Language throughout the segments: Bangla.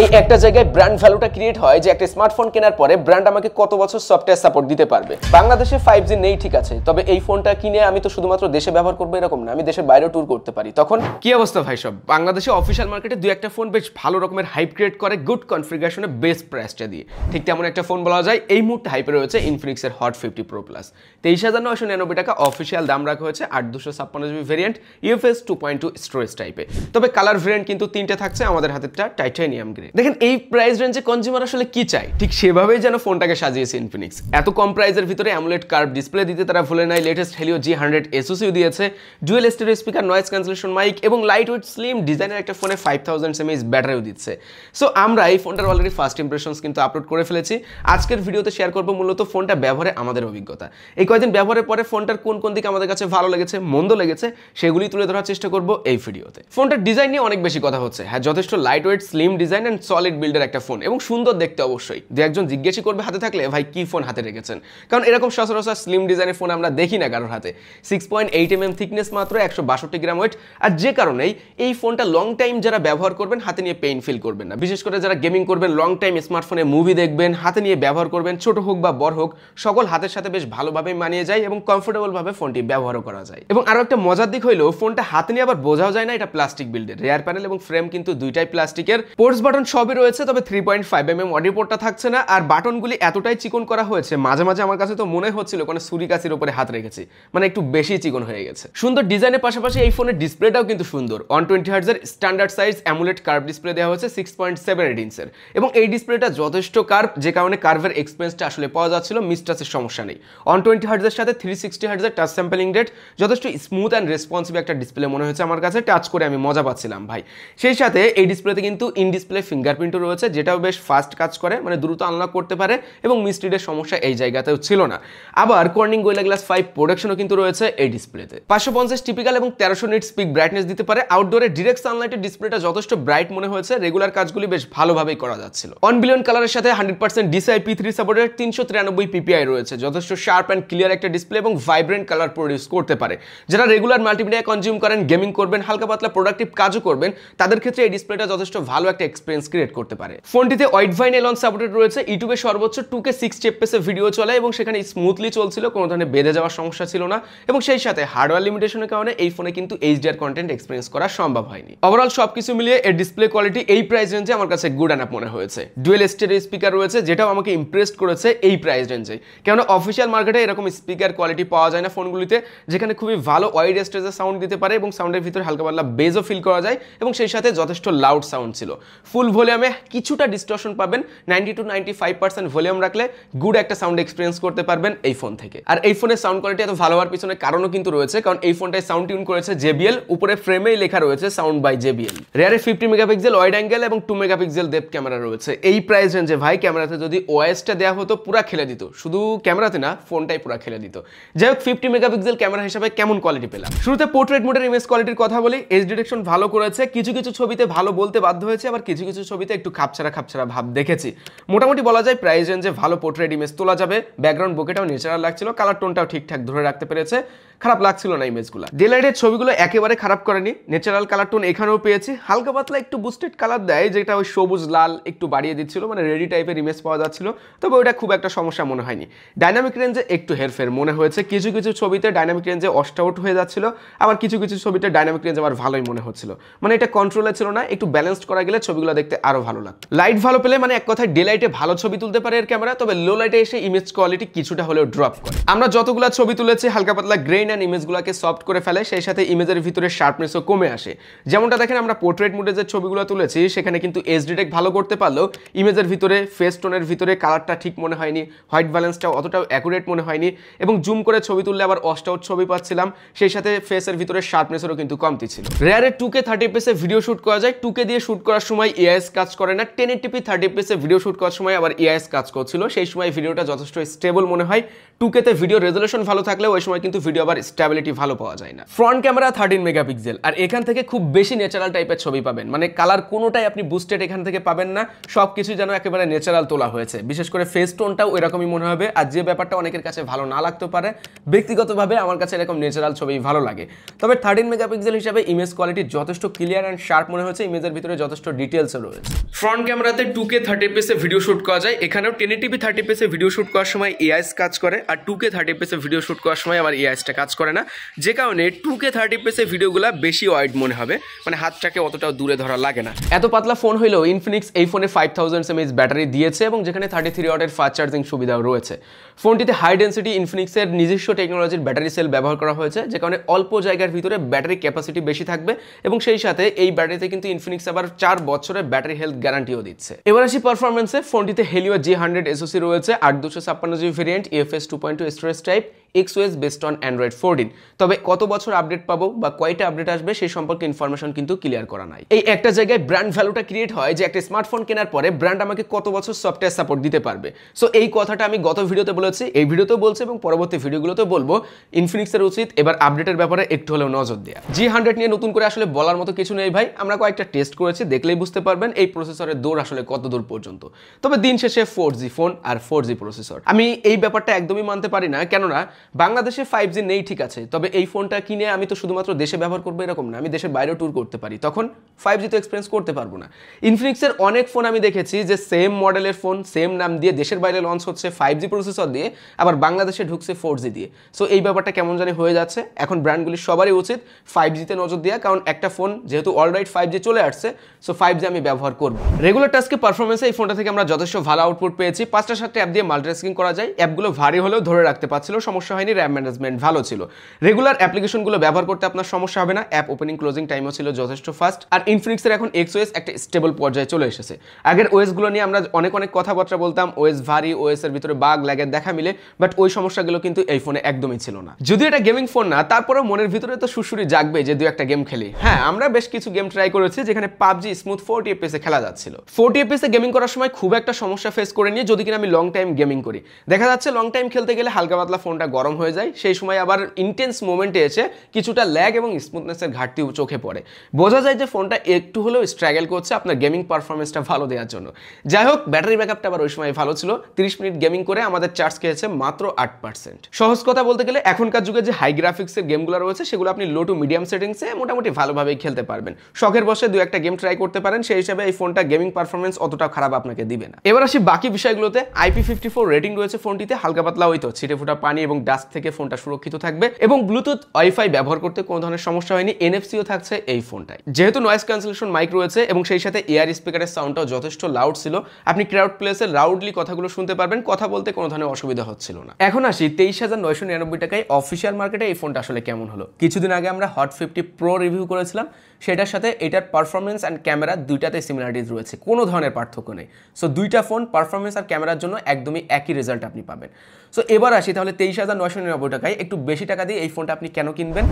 এই একটা জায়গায় ব্র্যান্ড ভ্যালুটা ক্রিয়েট হয় যে একটা স্মার্টফোন কেনার পরে ব্র্যান্ড আমাকে কত বছর সফটওয়্যার সাপোর্ট দিতে পারবে। বাংলাদেশে 5G নেই ঠিক আছে, তবে এই ফোনটা কিনে আমি তো শুধুমাত্র দেশে ব্যবহার করবো এরকম না, আমি দেশের বাইরেও ট্যুর করতে পারি। তখন কি অবস্থা ভাই সব? বাংলাদেশে অফিসিয়াল মার্কেটে দুই একটা ফোন বেশ ভালো রকমের হাইপ ক্রিয়েট করে গুড কনফিগারেশনে বেস্ট প্রাইসটা দিয়ে। ঠিক তেমন একটা ফোন বলা যায় এই মুহূর্তে হাইপে রয়েছে ইনফিনিক্সের হট 50 Pro Plus। 23,999 টাকা অফিসিয়াল দাম রাখা হয়েছে 8/256GB ভেরিয়েন্ট UFS 2.2 স্টোরেজ টাইপে। তবে কালার ভেরিয়েন্ট কিন্তু তিনটে থাকছে, আমাদের হাতেরটা টাইটানিয়াম গ্রে। দেখেন এই প্রাইস রেঞ্জে কনজিউমার আসলে কি চাই, ঠিক সেভাবেই যেন ফোনটাকে সাজিয়েছে ইনফিনিক্স। এত কম প্রাইসের ভিতরে অ্যামোলেড কার্ভ ডিসপ্লে দিতে তারা ভুলে নাই, লেটেস্ট হেলিও G100 SoC দিয়েছে, dual stereo speaker, noise cancellation mic এবং লাইট ওয়েট স্লিম ডিজাইনের একটা ফোনে 5000 mAh ব্যাটারিও দিচ্ছে। সো আমরা এই ফোনটার অলরেডি ফার্স্ট ইমপ্রেশনস কিন্তু আপলোড করে ফেলেছি। আজকের ভিডিওতে শেয়ার করবো মূলত ফোনটা ব্যবহারে আমাদের অভিজ্ঞতা। এই কয়েকদিন ব্যবহারের পরে ফোনটার কোন কোন দিকে আমাদের কাছে ভালো লেগেছে, মন্দ লেগেছে, সেগুলি তুলে ধরার চেষ্টা করবো এই ভিডিওতে। ফোনটার ডিজাইন নিয়ে অনেক বেশি কথা হচ্ছে। হ্যাঁ, যথেষ্ট light weight slim design and solid বিল্ডের একটা ফোন এবং সুন্দর দেখতে অবশ্যই। দু একজন জিজ্ঞেসই করবে হাতে থাকলে ভাই কি ফোন হাতে রেখেছেন, কারণ এরকম সচরাচর স্লিম ডিজাইনের ফোন আমরা দেখি না কারোর হাতে। 6.8 mm থিকনেস, মাত্র 162 গ্রাম ওয়েট। আর যে কারণেই এই ফোনটা লং টাইম যারা ব্যবহার করবেন হাতে নিয়ে পেইন ফিল করবেন না। বিশেষ করে যারা গেমিং করবেন, লং টাইম স্মার্টফোনে মুভি দেখবেন, হাতে নিয়ে ব্যবহার করবেন, ছোট হোক বা বড় হোক সকল হাতের সাথে বেশ ভালোভাবে মানিয়ে যায় এবং কমফোর্টেবল ভাবে ফোনটি ব্যবহারও করা যায়। এবং আরো একটা মজার দিক হইলো ফোনটা হাতে নিয়ে আবার বোঝাও যায় না এটা প্লাস্টিক বিল্ডের। রেয়ার প্যানেল এবং ফ্রেম কিন্তু দুইটাই প্লাস্টিকের। পোর্টস বাটন সবই রয়েছে, তবে 3.5 mm অডিও পোর্টটা থাকছে না। আর বাটনগুলি এতটাই চিকন করা হয়েছে, মাঝে মাঝে আমার কাছে তো মনে হচ্ছিল কোনো ছুরি-কাঁচির উপরে হাত রেখেছি, মানে একটু বেশি চিকন হয়ে গেছে। সুন্দর ডিজাইনের পাশাপাশি এই ফোনের ডিসপ্লেটাও কিন্তু সুন্দর। 120 Hz এর standard size AMOLED curve display দেওয়া হয়েছে 6.78 ইঞ্চের এবং এই ডিসপ্লেটা যথেষ্ট কার্ভ, যে কারণে কার্ভের এক্সপেরিয়েন্সটা আসলে পাওয়া যাচ্ছিল, মিসটাচের সমস্যা নেই। 120 Hz এর সাথে 360 Hz এর টাচ স্যাম্পলিং রেট, যথেষ্ট স্মুথ অ্যান্ড রেসপন্সিভ একটা ডিসপ্লে মনে হয়েছে আমার কাছে। টাচ করে আমি মজা পাচ্ছিলাম ভাই। সেই সাথে এই ডিসপ্লেতে কিন্তু ইন ডিসপ্লে ফিঙ্গারপ্রিন্টও রয়েছে, যেটাও বেশ ফাস্ট কাজ করে, মানে দ্রুত আনলক করতে পারে এবং মিসরিডের সমস্যা এই জায়গাতেও ছিল না। আবার কর্নিং গোরিলা গ্লাস 5 প্রোটেকশনও কিন্তু রয়েছে এই ডিসপ্লেতে। 550 টিপিক্যাল এবং 1300 নিট পিক ব্রাইটনেস দিতে পারে। আউটডোরে ডিরেক্ট সানলাইটের ডিসপ্লেটা যথেষ্ট ব্রাইট মনে হয়েছে, রেগুলার কাজগুলি বেশ ভালোভাবেই করা যাচ্ছিল। 1 বিলিয়ন কালারের সাথে 100% DCI P3 সাপোর্টেড 393 PPI রয়েছে, যথেষ্ট শার্প অ্যান্ড ক্লিয়ার একটা ডিসপ্লে এবং ভাইব্রেন্ট কালার প্রডিউস করতে পারে। যারা রেগুলার মাল্টিমিডিয়া কনজিউম করেন, গেমিং করবেন, হালকা পাতলা প্রোডাক্টিভ কাজও করবেন, তাদের ক্ষেত্রে এই ডিসপ্লেটা যথেষ্ট ভালো একটা এক্সপিরিয়েন্স ক্রিয়েট করতে পারে। ফোনটিতে ওয়াইড ভাইন এলন সাপোর্টেড রয়েছে, ইউটিউবে সর্বোচ্চ 2K 60 FPS ভিডিও চলে এবং সেখানে স্মুথলি চলছিল, কোনো ধরনের বেঁধে যাওয়ার সমস্যা ছিল না। এবং সেই সাথে হার্ডওয়্যার লিমিটেশনের কারণে এই ফোনে কিন্তু HDR কন্টেন্ট এক্সপিরিয়েন্স করা সম্ভব হয়নি। ওভারঅল সবকিছু মিলিয়ে এর ডিসপ্লে কোয়ালিটি এই প্রাইস রেঞ্জে আমার কাছে গুড এনাফ মনে হয়েছে। ডুয়েল স্টেরিও স্পিকার রয়েছে, যেটাও আমাকে ইমপ্রেসড করেছে এই প্রাইস রেঞ্জে, কেননা অফিসিয়াল মার্কেটে এরকম স্পিকার কোয়ালিটি পাওয়া যায় না ফোনগুলিতে, যেখানে খুবই ভালো ওয়াইড স্টেজে সাউন্ড দিতে পারে এবং সাউন্ডের ভিতরে হালকা পাতলা বেজও ফিল করা যায় এবং সেই সাথে যথেষ্ট লাউড সাউন্ড ছিল। ফুল ভলিউমে কিছুটা ডিস্টরশন পাবেন, 90 to 95% ভলিউম রাখলে গুড একটা সাউন্ড এক্সপিরিয়েন্স করতে পারবেন এই ফোন থেকে। আর এই ফোনের সাউন্ড কোয়ালিটি এত ভালো হওয়ার পিছনে কারণও কিন্তু রয়েছে, কারণ এই ফোনটায় সাউন্ড টিউন করেছে JBL, উপরে ফ্রেমেই লেখা রয়েছে সাউন্ড বাই JBL। রেয়ারে 50 মেগাপিক্সেল ওয়াইড অ্যাঙ্গেল এবং 2 মেগাপিক্সেল ডেপথ ক্যামেরা রয়েছে। এই প্রাইস রেঞ্জে ভাই ক্যামেরাতে যদি OIS-টা দেওয়া হতো পুরা খেলে দিত, শুধু ক্যামেরাতে না ফোনটাই পুরা খেলে দিত। যাই হোক, 50 মেগাপিক্সেল ক্যামেরা হিসাবে কেমন কোয়ালিটি পেলাম। শুরুতে পোর্ট্রেট মোডের ইমেজ কোয়ালিটির কথা বলি। এজ ডিটেকশন ভালো করেছে, কিছু কিছু ছবিতে ভালো বলতে বাধ্য হয়েছে, আবার কিছু কিছু ছবিতে একটু খাপছাড়া খাপছাড়া ভাব দেখেছি। মোটামুটি বলা যায় প্রাইস রেঞ্জে ভালো পোর্ট্রেট ইমেজ তোলা যাবে। ব্যাকগ্রাউন্ড বোকেটাও ন্যাচারাল লাগছিল, কালার টোনটাও ঠিকঠাক ধরে রাখতে পেরেছে, খারাপ লাগছিল না ইমেজগুলো। ডেলাইটের ছবিগুলো একেবারে খারাপ করেনি, ন্যাচারাল কালার টোন এখানেও পেয়েছি। হালকা পাতলা একটু বুস্টেড কালার দেয়, যেটা ওই সবুজ লাল একটু বাড়িয়ে দিচ্ছিল, মানে রেডি টাইপের ইমেজ পাওয়া যাচ্ছিল, তবে ওইটা খুব একটা সমস্যা মনে হয়নি। ডাইনামিক রেঞ্জে একটু হেরফের মনে হয়েছে, কিছু কিছু ছবিতে ডাইনামিক রেঞ্জে অস্ট আউট হয়ে যাচ্ছিল, আবার কিছু কিছু ছবিতে ডাইনামিক রেঞ্জ আমার ভালোই মনে হচ্ছিল, মানে এটা কন্ট্রোলে ছিল না। একটু ব্যালেন্সড করা গেলে ছবিগুলো দেখতে আরো ভালো লাগতো। লাইট ভালো পেলে মানে এক কথায় ডে লাইটে ভালো ছবি তুলতে পারে এর ক্যামেরা, তবে লো লাইটে এসে ইমেজ কোয়ালিটি কিছুটা হলেও ড্রপ করে। আমরা যতগুলো ছবি তুলেছি হালকা পাতলা গ্রেইন অ্যান্ড ইমেজগুলোকে সফট করে ফেলে, সেই সাথে ইমেজের ভিতরে শার্পনেসও কমে আসে। যেমনটা দেখেন আমরা পোর্ট্রেট মোডে যে ছবিগুলো তুলেছি সেখানে কিন্তু এজ ডিটেক্ট ভালো করতে পারলেও ইমেজের ভিতরে ফেস টোনের ভিতরে কালারটা ঠিক মনে হয়নি, হোয়াইট ব্যালেন্সটাও অতটাও অ্যাকুরেট মনে হয়নি এবং জুম করে ছবি তুললে আবার অস্ট আউট ছবি পাচ্ছিলাম। সেই সাথে ফেসের ভিতরে শার্পনেসেরও কিন্তু কমতি ছিল। রেয়ারে 2K 30 fps ভিডিও শুট করা যায়, 2K দিয়ে শুট করার সময় EIS কাজ করে না, 1080p 30 fps ভিডিও শুট করার সময় আবার EIS কাজ করছিল, সেই সময় ভিডিওটা যথেষ্ট স্টেবল মনে হয়। 2K তে ভিডিও রেজোলিউশন ভালো থাকলেও ওই সময় কিন্তু ভিডিও আবার স্টেবিলিটি ভালো পাওয়া যায় না। ফ্রন্ট ক্যামেরা 13 মেগাপিক্সেল, আর এখান থেকে খুব বেশি ন্যাচারাল টাইপের ছবি পাবেন, মানে কালার কোনোটাই আপনি বুস্টেড এখান থেকে পাবেন না, সবকিছু যেন একেবারে ন্যাচারাল তোলা হয়েছে। বিশেষ করে ফেস টোনটাও এরকমই মনে হবে। আর যে ব্যাপারটা অনেকের কাছে ভালো না লাগতে পারে, ব্যক্তিগতভাবে আমার কাছে এরকম ন্যাচারাল ছবি ভালো লাগে। তবে 13 মেগাপিক্সেল হিসাবে ইমেজ কোয়ালিটি যথেষ্ট ক্লিয়ার অ্যান্ড শার্প মনে হচ্ছে, ইমেজের ভিতরে যথেষ্ট ডিটেলসও রয়েছে। ফ্রন্ট ক্যামেরাতে 2K 30fps এ ভিডিও শুট করা যায়, এখানেও 1080p 30fps এ ভিডিও শুট করার সময় এআইএস কাজ করে, আর 2K 30fps এ ভিডিও শুট করার সময় আবার এআইএসটা কাজ করে না, যে কারণে 2K 30fps এ ভিডিওগুলো বেশি ওয়াইড মনে হবে, মানে হাতটাকে অতটাও দূরে ধরা লাগে না। এত পাতলা ফোন হইলেও ইনফিনিক্স এই ফোনে 5000 mAh ব্যাটারি দিয়েছে এবং যেখানে 33 ওয়াটের ফাস্ট চার্জিং সুবিধাও রয়েছে। ফোনটিতে হাই ডেন্সিটি ইনফিনিক্সের নিজস্ব টেকনোলজির ব্যাটারি সেল ব্যবহার করা হয়েছে, যে কারণে অল্প জায়গার ভিতরে ব্যাটারি ক্যাপাসিটি বেশি থাকবে এবং সেই সাথে এই ব্যাটারিতে কিন্তু ইনফিনিক্স আবার 4 বছরের ব্যাটারি হেলথ গ্যারান্টিও দিচ্ছে। এবার আসি পারফরমেন্সে। ফোনটিতে হেলিও G100 SoC রয়েছে, 8256GB variant, UFS 2.2 storage type, XOS based on Android 14। তবে কত বছর আপডেট পাবো বা কয়টা আপডেট আসবে সেই সম্পর্কে ইনফরমেশন কিন্তু ক্লিয়ার করা নাই। এই একটা জায়গায় ব্র্যান্ড ভ্যালুটা ক্রিয়েট হয় যে একটা স্মার্টফোন কেনার পরে ব্র্যান্ড আমাকে কত বছর সফটওয়্যার সাপোর্ট দিতে পারবে। সো এই কথাটা আমি গত ভিডিওতে বলেছি, এই ভিডিওতেও বলছি এবং পরবর্তী ভিডিওগুলোতে বলবো, ইনফিনিক্সের উচিত এবার আপডেটের ব্যাপারে একটু হলেও নজর দেওয়া। G100 নিয়ে নতুন করে আসলে বলার মতো কিছু নেই ভাই, আমরা কয়েকটা টেস্ট করেছি, দেখলেই বুঝতে পারবেন এই প্রসেসরের দৌড় আসলে কত দূর পর্যন্ত। তবে দিন শেষে 4G ফোন আর 4G প্রসেসর, আমি এই ব্যাপারটা একদমই মানতে পারি না, কেননা বাংলাদেশে 5G নেই ঠিক আছে, তবে এই ফোনটা কিনে আমি তো শুধুমাত্র দেশে ব্যবহার করবো এরকম না, আমি দেশের বাইরেও ট্যুর করতে পারি, তখন 5G তো এক্সপিরিয়েন্স করতে পারবো না। ইনফিনিক্সের অনেক ফোন আমি দেখেছি যে সেম মডেলের ফোন, সেম নাম দিয়ে দেশের বাইরে লঞ্চ হচ্ছে 5G প্রসেসর দিয়ে, আবার বাংলাদেশে ঢুকছে 4G দিয়ে। সো এই ব্যাপারটা কেমন জানি হয়ে যাচ্ছে। এখন ব্র্যান্ডগুলি সবারই উচিত 5G-তে নজর দেওয়া, কারণ একটা ফোন যেহেতু অলরাইট 5G চলে আসছে, সো 5G আমি ব্যবহার করবো। রেগুলার টাস্কে পারফরমেন্সে এই ফোনটা থেকে আমরা যথেষ্ট ভালো আউটপুট পেয়েছি। 5টা-7টা অ্যাপ দিয়ে মাল্টিটাস্কিং করা যায়, অ্যাপগুলো ভারী হলেও ধরে রাখতে পারছিল, সমস্যা হয়নি, র্যাম ম্যানেজমেন্ট ভালো ছিল। রেগুলার অ্যাপ্লিকেশনগুলো ব্যবহার করতে আপনার সমস্যা হবে না, অ্যাপ ওপেনিং ক্লোজিং টাইমও ছিল যথেষ্ট ফাস্ট। আর ইনফিনিক্সের এখন XOS একটা স্টেবল পর্যায়ে চলে এসেছে। আগের ওএসগুলো নিয়ে আমরা অনেক কথাবার্তা বলতাম, ওএস ভারী, ওএস এর ভিতরে বাগ ল্যাগের দেখা মিলে, বাট ওই সমস্যাগুলো কিন্তু এই ফোনে একদমই ছিল না। যদি এটা গেমিং ফোন না, তারপরেও মনের ভিতরে তো সুরসুরি জাগবে যে 2-1টা গেম খেলি। হ্যাঁ, আমরা বেশ কিছু গেম ট্রাই করেছি যেখানে PUBG স্মুথ 40 FPS এ খেলা যাচ্ছিল। 40 FPS এ গেমিং করার সময় খুব একটা সমস্যা ফেস করে নিয়ে যদি কিনা আমি লং টাইম গেমিং করি, দেখা যাচ্ছে লং টাইম খেলতে গেলে হালকা পাতলা ফোনটা গরম হয়ে যায়, সেই সময় আবার ইন্টেন্স মোমেন্টে এসে কিছুটা ল্যাগ এবং স্মুথনেসের ঘাটতি চোখে পড়ে। বোঝা যায় যে ফোনটা একটু হলেও স্ট্রাগল করছে আপনার গেমিং পারফরমেন্সটা ভালো দেওয়ার জন্য। যাই হোক, ব্যাটারি ব্যাকআপটা আবার ওই সময় ভালো ছিল, 30 মিনিট গেমিং করে আমাদের চার্জ খেয়েছে মাত্র 8%। সহজ কথা বলতে গেলে এখনকার যুগে যে হাই গ্রাফিক্সের গেমগুলো রয়েছে সেগুলো আপনি লো টু মিডিয়াম সেটিংসে মোটামুটি ভালোভাবেই খেলতে পারবেন। শখের বসে 2-1টা গেম ট্রাই করতে পারেন, সেই হিসাবে এই ফোনটা গেমিং পারফরমেন্স অতটা খারাপ আপনাকে দিবে না। এবার আসি বাকি বিষয়গুলোতে। IP54 রেটিং রয়েছে ফোনটিতে, হালকা পাতলা হয়তো ছিটে ফোটা পানি এবং ডাস্ট থেকে ফোনটা সুরক্ষিত থাকবে এবং ব্লুটুথ ওয়াইফাই ব্যবহার করতে কোনো ধরনের সমস্যা হয়নি। NFC-ও থাকছে এই ফোনটায়, যেহেতু নয়েজ ক্যান্সেলেশন মাইক রয়েছে এবং সেই সাথে এয়ার স্পিকারের সাউন্ডটাও যথেষ্ট লাউড ছিল, আপনি ক্রাউড প্লেসে লাউডলি কথাগুলো শুনতে পারবেন, কথা বলতে কোনো ধরনের অসুবিধা হচ্ছিল না। এখন আসি 23,999 টাকায় অফিসিয়াল মার্কেটে এই ফোনটা আসলে কেমন হলো। কিছুদিন আগে আমরা হট 50 প্রো রিভিউ করেছিলাম, সেটার সাথে এটার পারফরমেন্স অ্যান্ড ক্যামেরা দুইটাতে সিমিলারিটিস রয়েছে, কোনো ধরনের পার্থক্য নেই। সো দুইটা ফোন পারফরমেন্স আর ক্যামেরার জন্য একদমই একই রেজাল্ট আপনি পাবেন। সো এবার আসি তাহলে 23,999 টাকায় একটু বেশি টাকা দিয়ে এই ফোনটা আপনি কেন কিনবেন।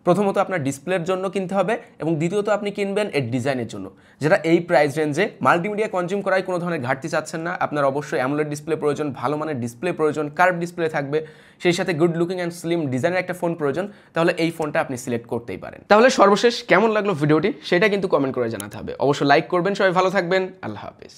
প্রথমত আপনার ডিসপ্লের জন্য কিনতে হবে এবং দ্বিতীয়ত আপনি কিনবেন এর ডিজাইনের জন্য, যেটা এই প্রাইস রেঞ্জে মাল্টিমিডিয়া কনজিউম করায় কোনো ধরনের ঘাটতি চাচ্ছেন না। আপনার অবশ্যই অ্যামোলেড ডিসপ্লে প্রয়োজন, ভালো মানের ডিসপ্লে প্রয়োজন, কার্ভ ডিসপ্লে থাকবে, সেই সাথে গুড লুকিং অ্যান্ড স্লিম ডিজাইনের একটা ফোন প্রয়োজন, তাহলে এই ফোনটা আপনি সিলেক্ট করতেই পারেন। তাহলে সর্বশেষ কেমন লাগলো ভিডিওটি সেটা কিন্তু কমেন্ট করে জানাতে হবে। অবশ্যই লাইক করবেন। সবাই ভালো থাকবেন, আল্লাহ হাফেজ।